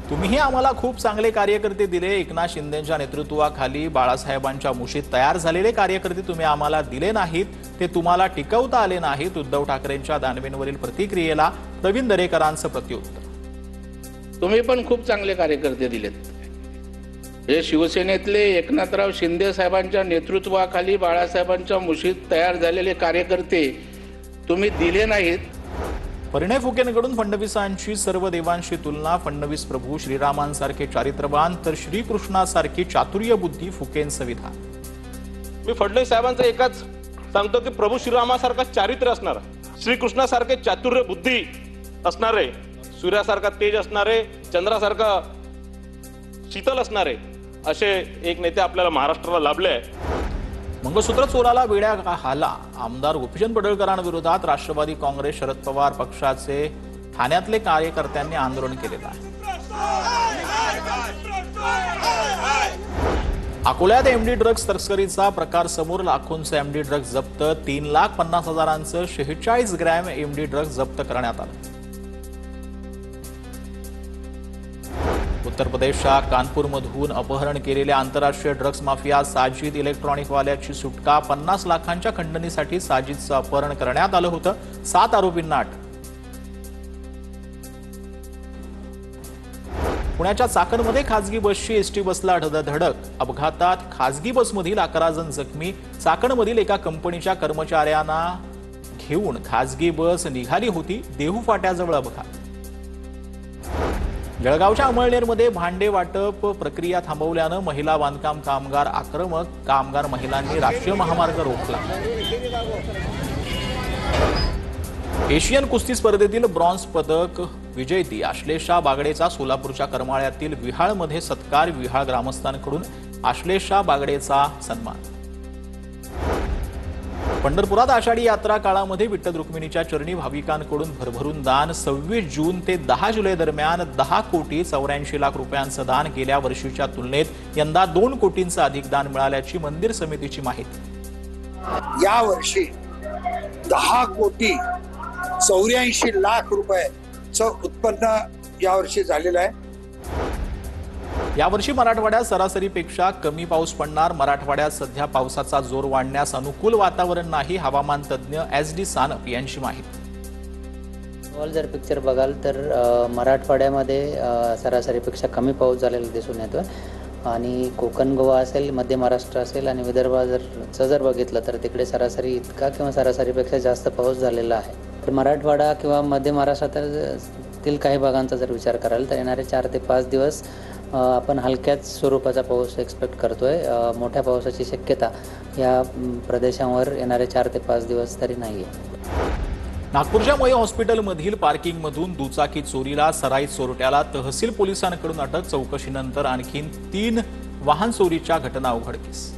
तुम्हीही आम्हाला खूप चांगले कार्यकर्ते दिले। एकनाथ शिंदेंच्या नेतृत्वाखाली बाळासाहेबांच्या मुशीत तयार झालेले कार्यकर्ते तुम्ही आम्हाला दिले नाहीत, ते तुम्हाला टिकवता आले नाहीत। उद्धव ठाकरेंच्या दानवेंवरील प्रतिक्रियेला प्रवीण दरेकरांचं प्रत्युत्तर। तुम्ही पण खूप चांगले कार्यकर्ते दिलेत। हे शिवसेनेतले एकनाथराव शिंदे साहेबांच्या नेतृत्वाखाली बाळासाहेबांच्या मुशीत तयार झालेले कार्यकर्ते तुम्ही दिले नाहीत। परिणय फुकेंकडून फडणवीसांची सर्व देवांशी तुलना। फडणवीस प्रभू श्रीरामांसारखे चारित्र्यवान तर श्रीकृष्णासारखी चातुर्य बुद्धी फुकेंचं विधान। मी फडणवीस साहेबांचं एकच सांगतो की प्रभू श्रीरामासारखा चारित्र्य असणार, श्रीकृष्णासारखे चातुर्य बुद्धी असणारे, सूर्यासारखा तेज असणारे, चंद्रासारखा शीतल असणारे असे एक नेते आपल्याला महाराष्ट्राला लाभले आहे। मंगळसूत्र चोराला वेड्या घाला। आमदार गोपीचंद पडळकरांविरोधात राष्ट्रवादी काँग्रेस शरद पवार पक्षाचे ठाण्यातले कार्यकर्त्यांनी आंदोलन केलेलं आहे। अकोल्यात एमडी ड्रग्ज तस्करीचा प्रकार समोर। लाखोंचे एमडी ड्रग्ज जप्त। 3,50,000चं 46 ग्रॅम एमडी ड्रग्ज जप्त करण्यात आलं। उत्तर प्रदेशच्या कानपूरमधून अपहरण केलेल्या आंतरराष्ट्रीय ड्रग्ज माफिया साजिद इलेक्ट्रॉनिकवाल्याची सुटका। 50 लाखांच्या खंडणीसाठी साजिदचं अपहरण करण्यात आलं होतं। 7 आरोपींना अटक। पुण्याच्या चाकणमध्ये खासगी बसची एसटी बसला धडक। अपघातात खासगी बसमधील 11 जण जखमी। चाकणमधील एका कंपनीच्या कर्मचाऱ्यांना घेऊन खासगी बस निघाली होती। देहू फाट्याजवळ अपघात। जळगावच्या अमळनेरमध्ये भांडे वाटप प्रक्रिया थांबवल्यानं महिला बांधकाम कामगार आक्रमक। कामगार महिलांनी राष्ट्रीय महामार्ग रोखला। एशियन कुस्ती स्पर्धेतील ब्रॉन्झ पदक विजेती आश्लेषा बागडेचा सोलापूरच्या करमाळ्यातील विहाळमध्ये सत्कार। विहाळ ग्रामस्थांकडून आश्लेषा बागडेचा सन्मान। पंढरपुरात आषाढी यात्रा काळामध्ये विठ्ठल रुक्मिणीच्या चरणी भाविकांकडून भरभरून दान। 26 जून ते 10 जुलै दरम्यान 10,84,00,000 रुपयांचं दान। गेल्या वर्षीच्या तुलनेत यंदा 2 कोटींचं अधिक दान मिळाल्याची मंदिर समितीची माहिती। या वर्षी 10,84,00,000 रुपयाचं उत्पन्न यावर्षी झालेलं आहे। यावर्षी मराठवाड्यात सरासरीपेक्षा कमी पाऊस पडणार। मराठवाड्यात सध्या पावसाचा जोर वाढण्यास अनुकूल वातावरण नाही। हवामान तज्ज्ञ SD सानप यांची माहिती। जर पिक्चर बघाल तर मराठवाड्यामध्ये सरासरीपेक्षा कमी पाऊस झालेला दिसून येतो आणि कोकण गोवा असेल, मध्य महाराष्ट्र असेल आणि विदर्भाचं जर बघितलं तर तिकडे सरासरी इतका किंवा सरासरीपेक्षा जास्त पाऊस झालेला आहे। तर मराठवाडा किंवा मध्य महाराष्ट्रातील काही भागांचा जर विचार कराल तर येणारे 4 ते 5 दिवस आपण हलक्याच स्वरूपाचा पाऊस एक्सपेक्ट करतोय। मोठ्या पावसाची शक्यता या प्रदेशांवर येणारे 4 ते 5 दिवस तरी नाहीये। नागपूरच्या मय हॉस्पिटलमधील पार्किंगमधून दुचाकी चोरीला सराईत चोरट्याला तहसील पोलिसांकडून अटक। चौकशीनंतर आणखी 3 वाहन चोरीच्या घटना उघडकीस।